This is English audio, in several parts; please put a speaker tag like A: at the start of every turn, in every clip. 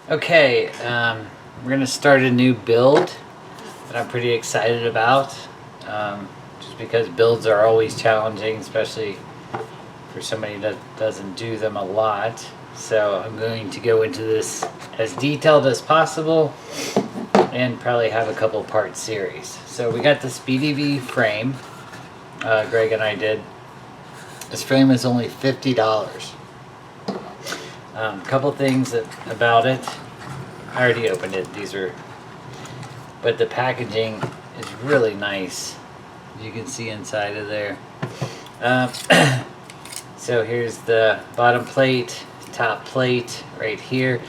A: Okay, we're gonna start a new build that I'm pretty excited about. Just because builds are always challenging, especially for somebody that doesn't do them a lot. So I'm going to go into this as detailed as possible and probably have a couple part series. So we got the SpeedyBee frame. Greg and I did. This frame is only $50. Couple things about it. I already opened it. But the packaging is really nice. You can see inside of there. So here's the bottom plate, top plate right here.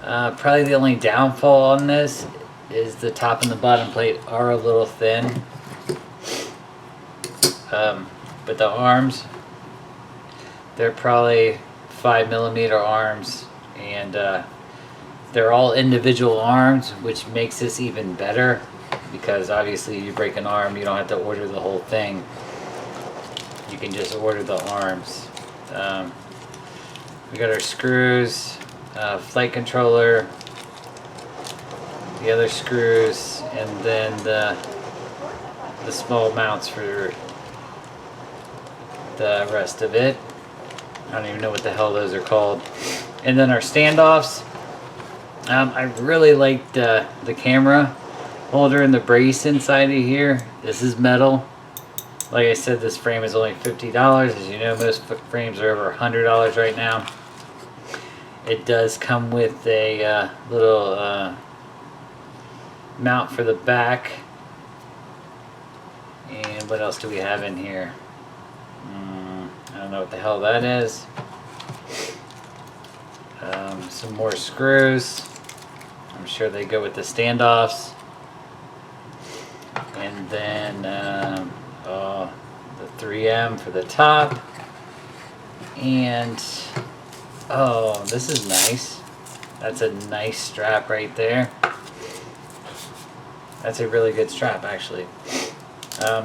A: Probably the only downfall on this is the top and the bottom plate are a little thin. But the arms, they're probably 5mm arms, and they're all individual arms, which makes this even better because obviously you break an arm, you don't have to order the whole thing. You can just order the arms. We got our screws, flight controller, the other screws, and then the small mounts for the rest of it. I don't even know what the hell those are called. And then our standoffs. I really like the camera holder and the brace inside of here. This is metal. Like I said, this frame is only $50. As you know, most frames are over $100 right now. It does come with a little mount for the back. And what else do we have in here? I don't know what the hell that is. Some more screws. I'm sure they go with the standoffs. And then the 3M for the top. And oh, this is nice. That's a nice strap right there. That's a really good strap, actually.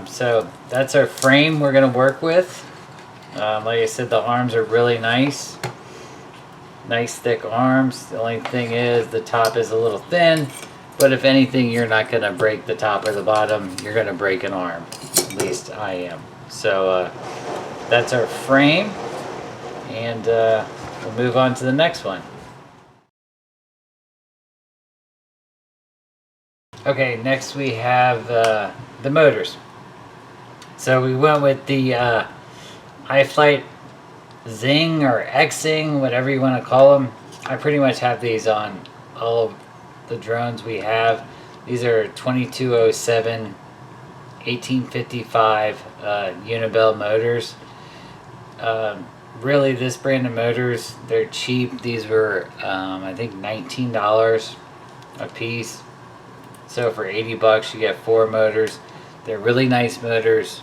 A: So that's our frame we're going to work with. Like I said, the arms are really nice. Nice thick arms. The only thing is the top is a little thin, but if anything, you're not going to break the top or the bottom. You're going to break an arm. At least I am. So that's our frame, and we'll move on to the next one. Okay, next we have the motors. So we went with the iFlight Zing or Xing, whatever you want to call them. I pretty much have these on all of the drones we have. These are 2207 1855 Unibel motors. Really, this brand of motors, they're cheap. These were I think $19 a piece. So for 80 bucks you get 4 motors. They're really nice motors.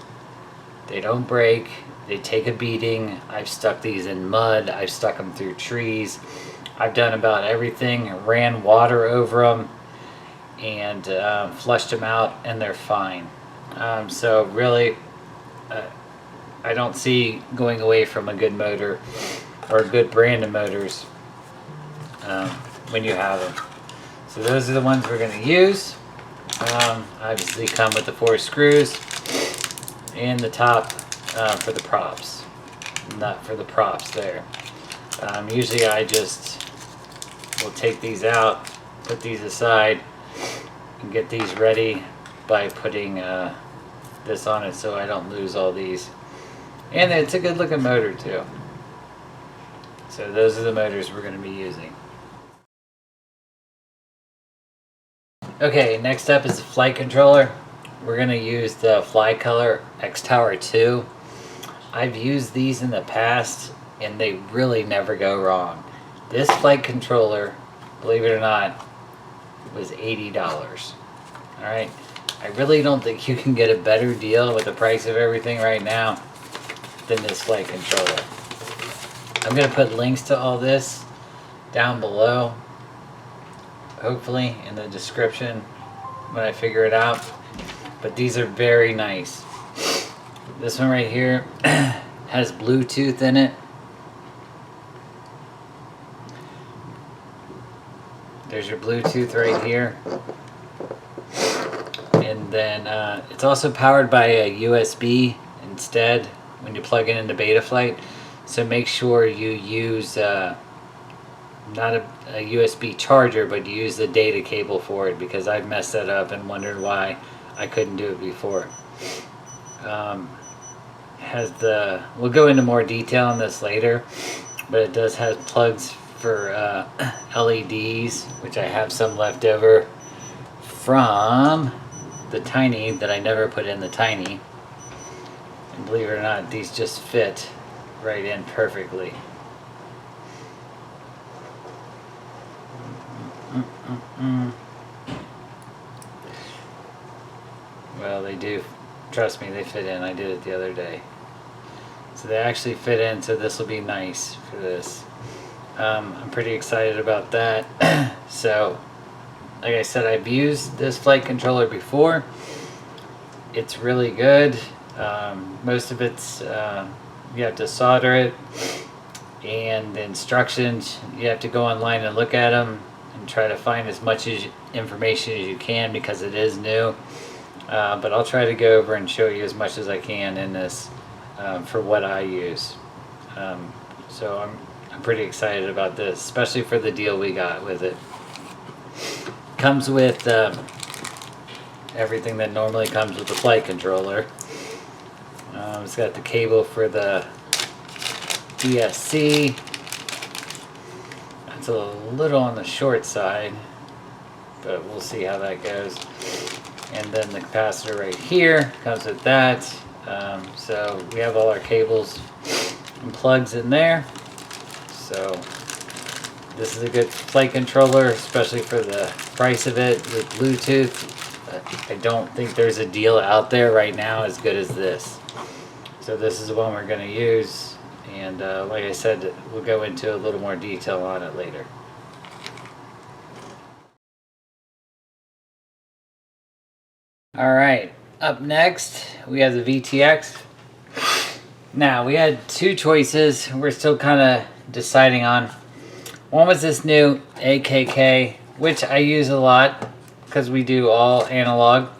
A: They don't break. They take a beating. I've stuck these in mud. I've stuck them through trees. I've done about everything. Ran water over them and flushed them out, and they're fine. So really, I don't see going away from a good motor or a good brand of motors when you have them. So those are the ones we're going to use. Obviously come with the 4 screws and the top for the props, not for the props there. Usually I just will take these out, put these aside, and get these ready by putting this on it so I don't lose all these. And it's a good looking motor too. So those are the motors we're going to be using. Okay, next up is the flight controller. We're going to use the Flycolor X-Tower 2. I've used these in the past and they really never go wrong. This flight controller, believe it or not, was $80. Alright, I really don't think you can get a better deal with the price of everything right now than this flight controller. I'm going to put links to all this down below, hopefully in the description when I figure it out. But these are very nice. This one right here has Bluetooth in it. there's your Bluetooth right here. And then it's also powered by a USB instead when you plug it into Betaflight. So make sure you use not a USB charger, but you use the data cable for it, because I've messed that up and wondered why I couldn't do it before. We'll go into more detail on this later, but it does have plugs for LEDs, which I have some left over from the Tiny that I never put in the Tiny. And believe it or not, these just fit right in perfectly. Well, they do. Trust me, they fit in. I did it the other day. So they actually fit in, so this will be nice for this. I'm pretty excited about that. So, like I said, I've used this flight controller before. It's really good. Most of it's, you have to solder it. And the instructions, you have to go online and look at them and try to find as much information as you can, because it is new. But I'll try to go over and show you as much as I can in this for what I use. So I'm pretty excited about this, especially for the deal we got with it. Comes with everything that normally comes with the flight controller. It's got the cable for the DSC. It's a little on the short side, but we'll see how that goes. And then the capacitor right here comes with that. So we have all our cables and plugs in there. So this is a good flight controller, especially for the price of it with Bluetooth. I don't think there's a deal out there right now as good as this. So this is the one we're going to use. And like I said, we'll go into a little more detail on it later. Alright, up next we have the VTX. Now, we had two choices we're still kind of deciding on. One was this new AKK, which I use a lot because we do all analog.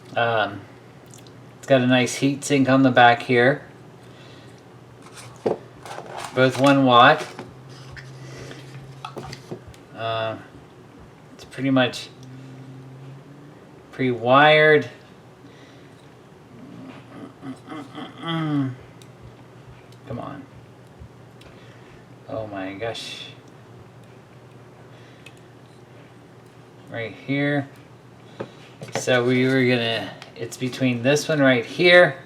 A: It's got a nice heat sink on the back here. Both 1 watt. It's pretty much pre-wired. Come on. Oh my gosh. Right here. So we were gonna, it's between this one right here,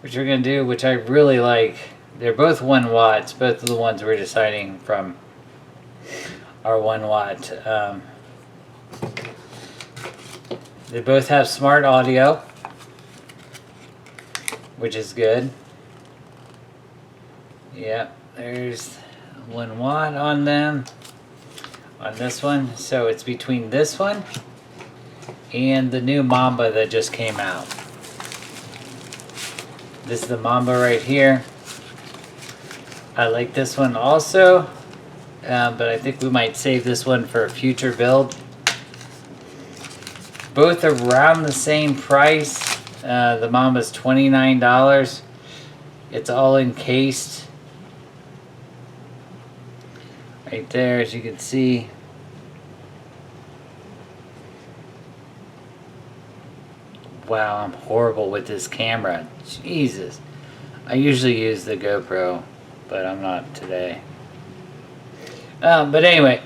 A: which we're gonna do, which I really like. They're both 1 watts, both of the ones we're deciding from are 1 watt. They both have smart audio, which is good. Yep, there's 1 watt on them, on this one. So it's between this one and the new Mamba that just came out. This is the Mamba right here. I like this one also, but I think we might save this one for a future build. Both around the same price. The Mamba's $29. It's all encased. Right there, as you can see. Wow, I'm horrible with this camera. Jesus. I usually use the GoPro, but I'm not today. But anyway,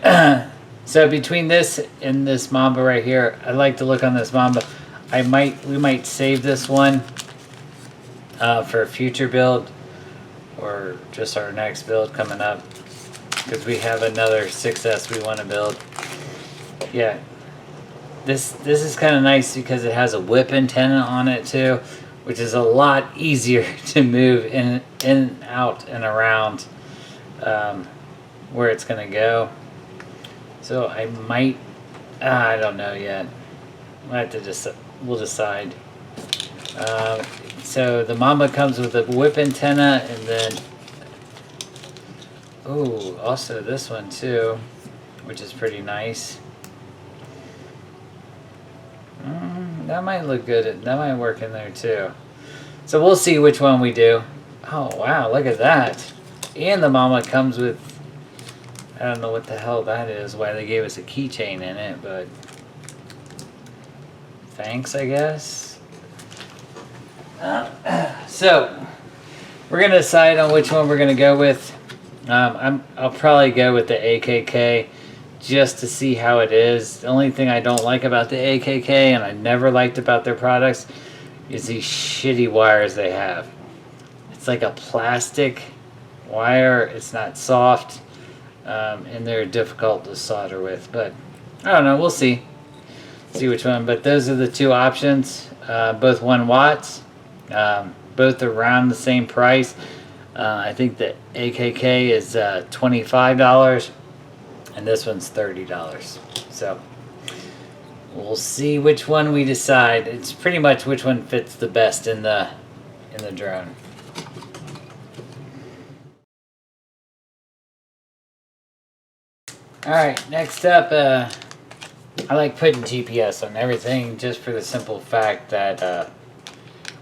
A: so between this and this Mamba right here, I like to look on this Mamba. We might save this one for a future build, or just our next build coming up, because we have another 6S we want to build. Yeah, this is kind of nice because it has a whip antenna on it too, which is a lot easier to move in and out and around where it's gonna go. So I might, I don't know yet. We'll have to we'll decide. So the Mamba comes with a whip antenna, and then also this one too, which is pretty nice. That might look good. That might work in there too. So we'll see which one we do. Oh wow, look at that. And the mama comes with, I don't know what the hell that is, why they gave us a keychain in it, but thanks, I guess. So we're gonna decide on which one we're gonna go with. I'll probably go with the AKK just to see how it is. The only thing I don't like about the AKK, and I never liked about their products, is these shitty wires they have. It's like a plastic wire. It's not soft, and they're difficult to solder with. But I don't know. We'll see. See which one. But those are the two options. Both 1 watts. Both around the same price. I think the AKK is $25, and this one's $30. So we'll see which one we decide. It's pretty much which one fits the best in the drone. All right, next up, I like putting GPS on everything just for the simple fact that,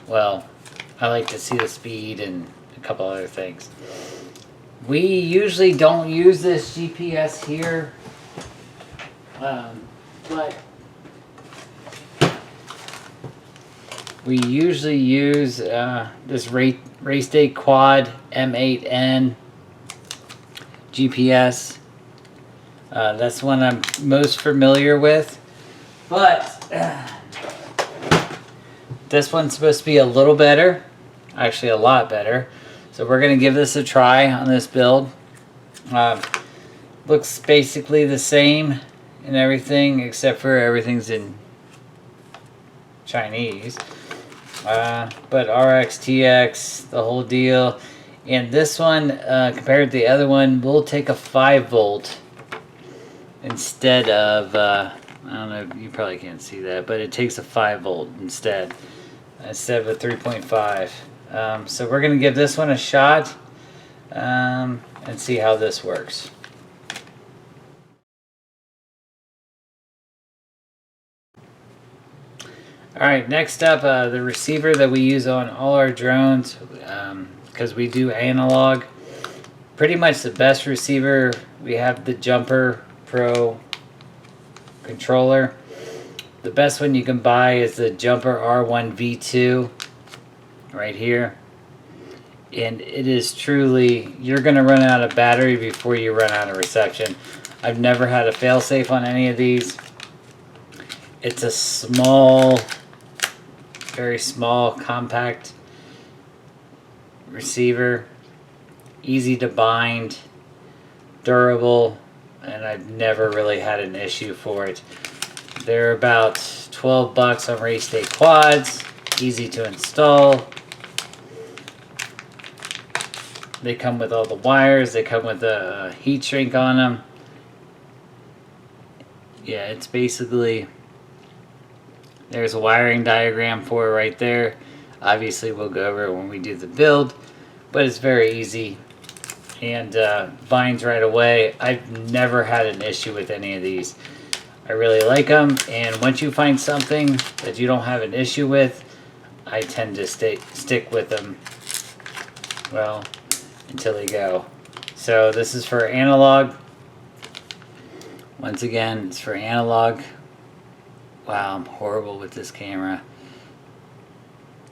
A: well, I like to see the speed and a couple other things. We usually don't use this GPS here, but we usually use this Race Day Quad M8N GPS. That's one I'm most familiar with, but this one's supposed to be a little better, actually a lot better. So we're going to give this a try on this build. Looks basically the same and everything, except for everything's in Chinese. But RXTX, the whole deal. And this one, compared to the other one, will take a 5-volt instead of, I don't know, you probably can't see that, but it takes a 5-volt instead of a 3.5. So we're going to give this one a shot and see how this works. Alright, next up, the receiver that we use on all our drones, because we do analog. Pretty much the best receiver. We have the Jumper Pro controller. The best one you can buy is the Jumper R1 V2 right here. And it is truly, you're going to run out of battery before you run out of reception. I've never had a failsafe on any of these. It's a small, very small, compact receiver. Easy to bind, durable, and I've never really had an issue for it. They're about $12 on Race Day Quads. Easy to install. They come with all the wires. They come with a heat shrink on them. Yeah, it's basically, there's a wiring diagram for it right there. Obviously, we'll go over it when we do the build, but it's very easy and binds right away. I've never had an issue with any of these. I really like them, and once you find something that you don't have an issue with, I tend to stick with them, well, until they go. So this is for analog. Once again, it's for analog. Wow, I'm horrible with this camera.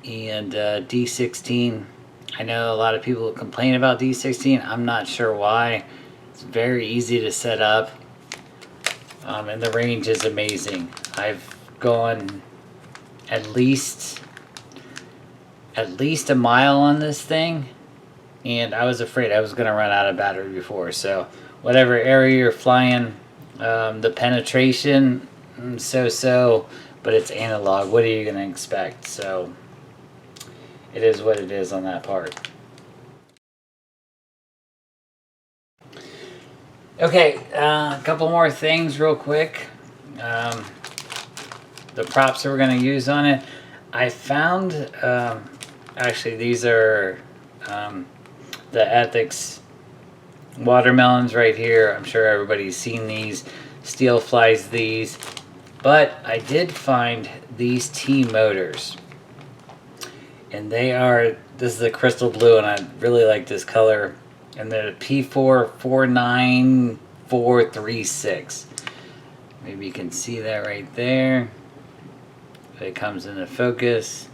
A: And D16. I know a lot of people complain about D16. I'm not sure why. It's very easy to set up. And the range is amazing. I've gone at least a mile on this thing, and I was afraid I was going to run out of battery before. So whatever area you're flying, the penetration, so, but it's analog. What are you going to expect? So it is what it is on that part. Okay, a couple more things real quick. The props that we're going to use on it. I found, actually these are the Ethics watermelons right here. I'm sure everybody's seen these. Steel flies these. But I did find these T motors. And they are, this is a crystal blue, and I really like this color. And they're P449436. Maybe you can see that right there. It comes into focus.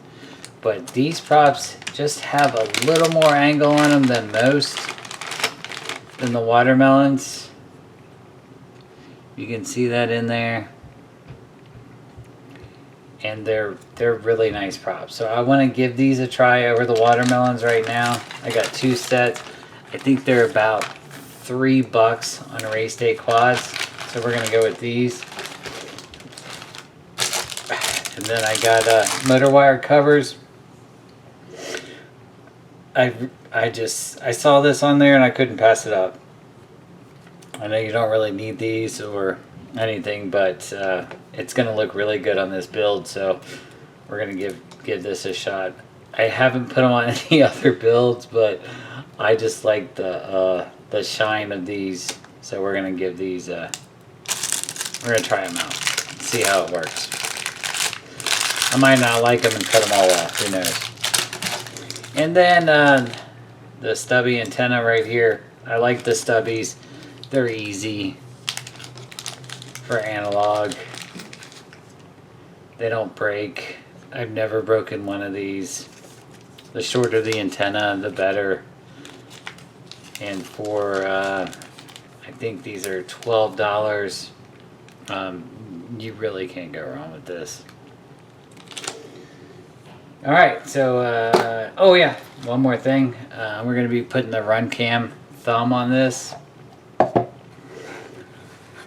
A: But these props just have a little more angle on them than the watermelons. You can see that in there. And they're really nice props. So I want to give these a try over the watermelons right now. I got 2 sets. I think they're about $3 on Race Day Quads. So we're going to go with these. And then I got motor wire covers. I saw this on there and I couldn't pass it up. I know you don't really need these or anything, but it's going to look really good on this build, so we're going to give this a shot. I haven't put them on any other builds, but I just like the shine of these, so we're going to give these we're going to try them out, see how it works. I might not like them and cut them all off, who knows. And then the stubby antenna right here. I like the stubbies. They're easy for analog. They don't break. I've never broken one of these. The shorter the antenna, the better. And for, I think these are $12. You really can't go wrong with this. Alright, so, oh yeah, one more thing. We're going to be putting the run cam thumb on this.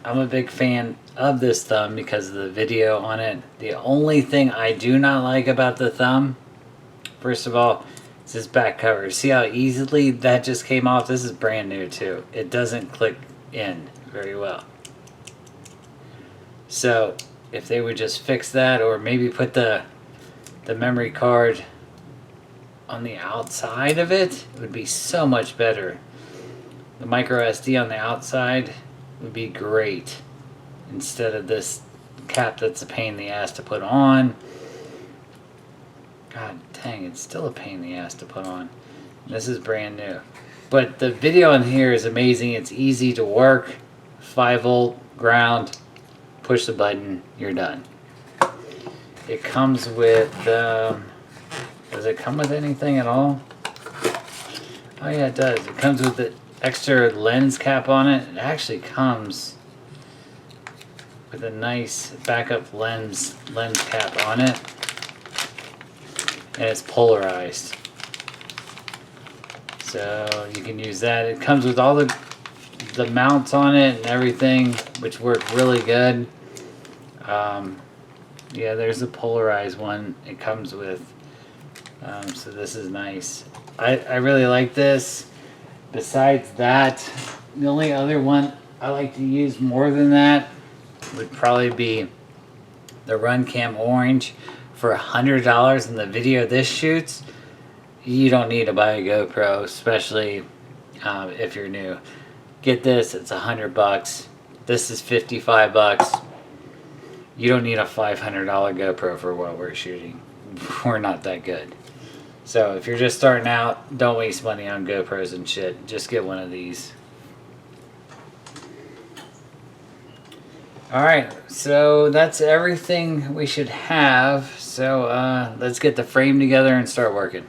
A: I'm a big fan of this thumb because of the video on it. The only thing I do not like about the thumb, first of all, is this back cover. See how easily that just came off? This is brand new too. It doesn't click in very well. So if they would just fix that, or maybe put the memory card on the outside of it, it would be so much better. The micro SD on the outside would be great instead of this cap that's a pain in the ass to put on. God dang, it's still a pain in the ass to put on. This is brand new. But the video in here is amazing. It's easy to work. 5-volt ground. Push the button. You're done. It comes with, does it come with anything at all? Oh yeah, it does. It comes with the extra lens cap on it. It actually comes with a nice backup lens cap on it. And it's polarized. So you can use that. It comes with all the mounts on it and everything, which work really good. Yeah, there's a polarized one it comes with. So this is nice. I really like this. Besides that, the only other one I like to use more than that would probably be the Run Cam Orange. For $100 in the video this shoots, you don't need to buy a GoPro, especially if you're new. Get this, it's $100. This is $55. You don't need a $500 GoPro for what we're shooting. We're not that good. So if you're just starting out, don't waste money on GoPros and shit. Just get one of these. Alright, so that's everything we should have. So let's get the frame together and start working.